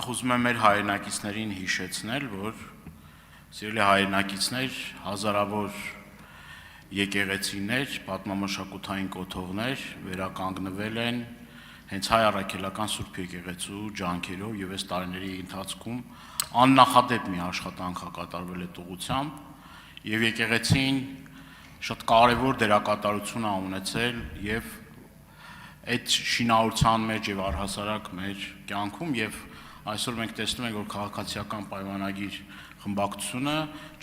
Նախ ուզում եմ մեր հայրենակիցներին հիշեցնել, որ սիրելի հայրենակիցներ, հազարավոր եկեղեցիներ, պատմամշակութային կոթողներ վերականգնվել են հենց հայ առաքելական Սուրբ եկեղեցու ջանքերով եւ այս տարիների ընթացքում աննախադեպ մի աշխատանք կատարվել այդ ուղղությամբ եւ եկեղեցին շատ կարեւոր դերակատարություն է ունեցել եւ այդ շինարարության մեջ եւ առհասարակ մեր կյանքում եւ այսօր մենք տեսնում ենք, որ քաղաքացիական պայմանագիր խմբակցությունը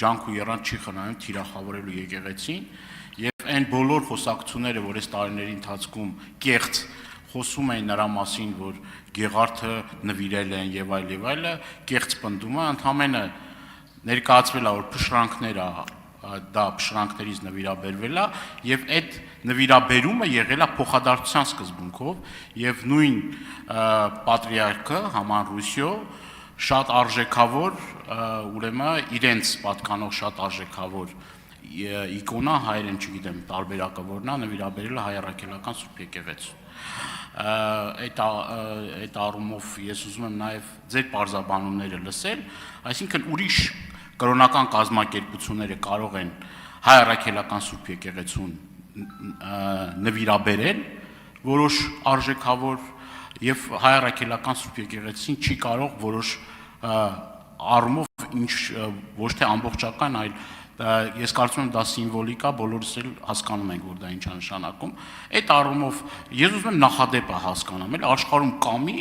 ջանք ու եռանդ չի խնայում թիրախավորելու եկեղեցին եւ այն բոլոր խոսակցությունները, որ այս տարիների ընթացքում կեղծ խոսում էին նրա մասին, որ Գեղարդը նվիրել են եւ այլը, կեղծ պնդումը ընդհանրապես ներկայացվել է, որ փշրանքներ է, դա փշրանքներից նվիրաբերվել է եւ այդ նվիրաբերումը եղել է փոխադարձության սկզբունքով եւ նույն պատրիարքը Haman Rusio շատ արժեքավոր ուրեմն իրենց պատկանող շատ արժեքավոր իկոնա հայերեն չգիտեմ տարբերակը որն է նվիրաբերել հայ առաքելական Սուրբ եկեղեցու այդ առումով ես ուզում եմ նաեւ ձեր բարձաբանումները լսել այսինքն ուրիշ կրոնական կազմակերպությունները կարող են հայ առաքելական Սուրբ եկեղեցուն նվիրաբերել որոշ արժեքավոր եւ հայ առաքելական Սուրբ եկեղեցին չի կարող որոշ առումով ինչ ոչ թե ամբողջական այլ ես կարծում եմ դա սիմվոլիկ է բոլորս էլ հասկանում ենք որ դա ինչ է նշանակում այդ առումով ես ուզում եմ նախադեպը հասկանամ էլ աշխարհում կամի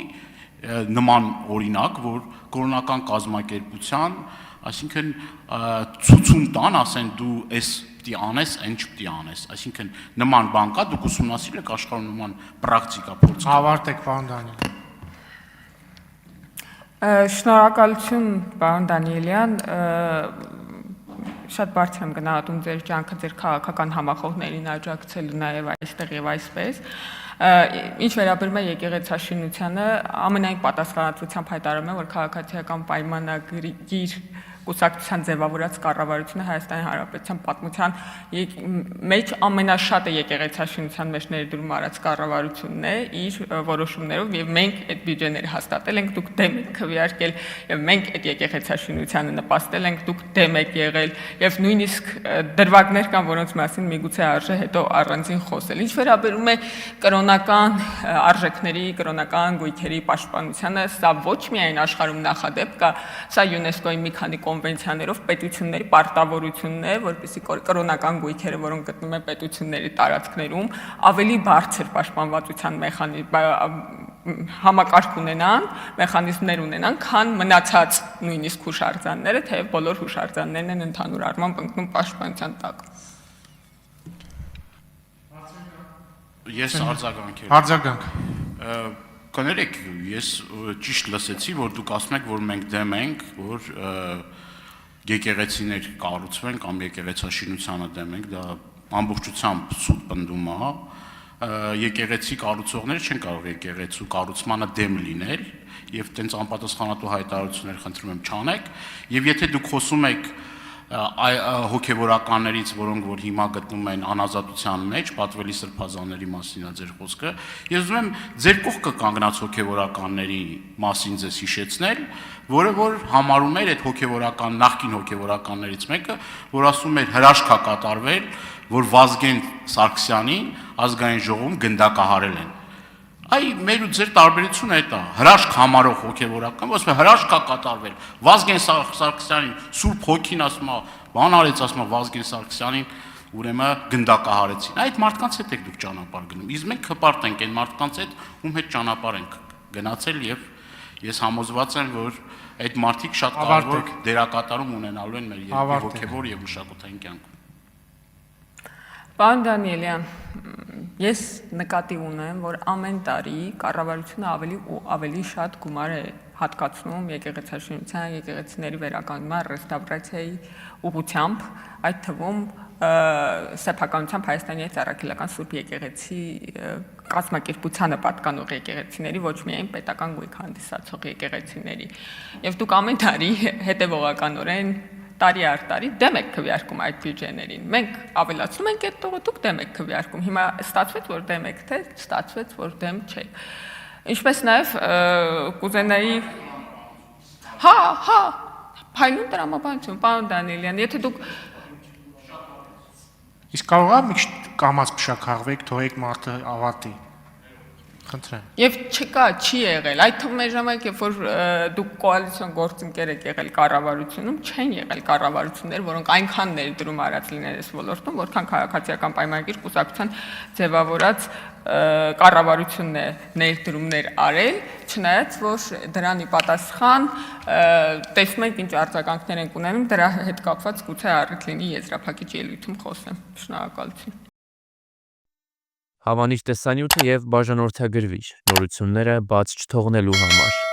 նման օրինակ որ կրոնական կազմակերպության այսինքն ցուցում տան, ասեն դու էս պիտի անես, այն չպիտի անես, այսինքն նման բան կա, դուք ուսումնասիրել եք աշխարհում նման պրակտիկա փորձ։ Ավարտեք, պարոն Դանիել։ Շնորհակալություն, պարոն Դանիելյան, շատ բարձր եմ գնահատում ձեր ջանքը, ձեր քաղաքական համախոհներին աջակցելու նաև այստեղ եւ այսպես։ Ինչ վերաբերում է եկեղեցաշինությանը, ամենայն պատասխանատվությամբ հայտարարում եմ, որ քաղաքացիական պայմանագիր կուսակցության ձևավորած կառավարությունը Հայաստանի Հանրապետության պատմության մեջ ամենաշատը եկեղեցաշինության մեջ ներդրում արած կառավարությունն է իր որոշումներով եւ մենք այդ բյուջեները հաստատել ենք, դուք դեմ եք քվեարկել եւ մենք այդ եկեղեցաշինությանը նպաստել ենք, դուք դեմ եք եղել եւ նույնիսկ դրվագներ կան, որոնց մասին միգուցե արժե հետո առանձին խոսել։ Ինչ վերաբերում է կրոնական արժեքների, կրոնական գույքերի պաշտպանությանը, սա ոչ միայն աշխարհում նախադեպ կա, սա ՅՈՒՆԵՍԿՕ-ի մի քանի կոնվենցիաներով պետությունների պարտավորությունն է, որպեսզի կրոնական գույքերը, որոնք գտնվում են պետությունների տարածքներում, ավելի բարձր պաշտպանվածության համակարգ ունենան, մեխանիզմներ ունենան, քան մնացած նույնիսկ հուշարձանները, թեև բոլոր հուշարձաններն են ընդհանուր առմամբ ընկնում պաշտպանության տակ։ Ես արձագանքեմ։ Արձագանք։ Կներեք, ես ճիշտ լսեցի, որ դուք ասում եք, որ մենք դեմ ենք, որ եկեղեցիներ կառուցվեն կամ եկեղեցաշինությանը դեմ ենք, դա ամբողջությամբ սուտ պնդում է, եկեղեցի կառուցողները չեն կարող եկեղեցու կառուցմանը դեմ լինել եւ տենց անպատասխանատու հայտարարություններ խնդրում եմ չանեք եւ եթե դուք խոսում եք հոգևորականներից, որոնք որ հիմա գտնվում են անազատության մեջ, պատվելի սրբազանների մասին է ձեր խոսքը, ես ուզում եմ ձեր կողքը կանգնած հոգևորականների մասին ձեզ հիշեցնել, որը որ համարում էր այդ հոգևորական նախկին հոգևորականներից մեկը, որ ասում էր հրաշք է կատարվել, որ Վազգեն Սարգսյանին ազգային ժողովում գնդակահարել են։ Այ մեր ու ձեր տարբերությունը այդ է, հրաշք համարող հոգևորական, ասում է հրաշք է կատարվել, Վազգեն Սարգսյանին, Սուրբ Հոգին ասում է, բան արեց ասում է Վազգեն Սարգսյանին, ուրեմն գնդակահարեցին։ Այդ մարդկանց հետ եք դուք ճանապարհ գնում։ Իսկ մենք հպարտ ենք այն մարդկանց հետ, ում հետ ճանապարհ ենք գնացել եւ ես համոզված եմ, որ այդ մարդիկ շատ կարևոր դերակատարում ունենալու են մեր երկրի հոգևոր եւ մշակութային կյանքում։ Պարոն Դանիելյան, ես նկատի ունեմ, որ ամեն տարի կառավարությունը ավելի ու ավելի շատ գումար է հատկացնում եկեղեցաշինության, եկեղեցիների վերականգնման, ռեստավրացիայի ուղղությամբ, այդ թվում սեփականությամբ Հայաստանի առաքելական Սուրբ եկեղեցի կազմակերպությանը պատկանող եկեղեցիների, ոչ միայն պետական գույք հանդիսացող եկեղեցիների։ Եվ դուք ամեն տարի հետևողականորեն տարի առ տարի դեմ եք քվեարկում այդ բյուջեներին։ Մենք ավելացնում ենք այդ տողը, դուք դեմ եք քվեարկում։ Հիմա ստացվեց, որ դեմ եք, թե ստացվեց, որ դեմ չեք։ Ինչպես նաև կուզենայի հա, փայլուն տրամաբանություն, պարոն Դանիելյան, եթե դուք Իսկ կարող է մի քիչ կամած փշաքաղվեք, թողեք մարդը ավարտի։ Խնդրեմ։ Եվ չկա, չի եղել։ Այդ թվում մեր ժամանակ, երբ որ դուք կոալիցիոն գործընկեր եք եղել կառավարությունում, չեն եղել կառավարություններ, որոնք այնքան ներդրում արած լինեն այս ոլորտում, որքան քաղաքացիական պայմանագիր կուսակցության ձևավորած կառավարությունն է ներդրումներ արել, չնայած որ դրանի պատասխան տեսնում ենք ինչ արձագանքներ են ունենում, դրա հետ կապված գուցե առիթ լինի եզրափակիչ ելույթում խոսեմ։ Շնորհակալություն։ Հավանիչ տեսանյութը եւ բաժանորդագրվիչ նորությունները բաց չթողնելու համար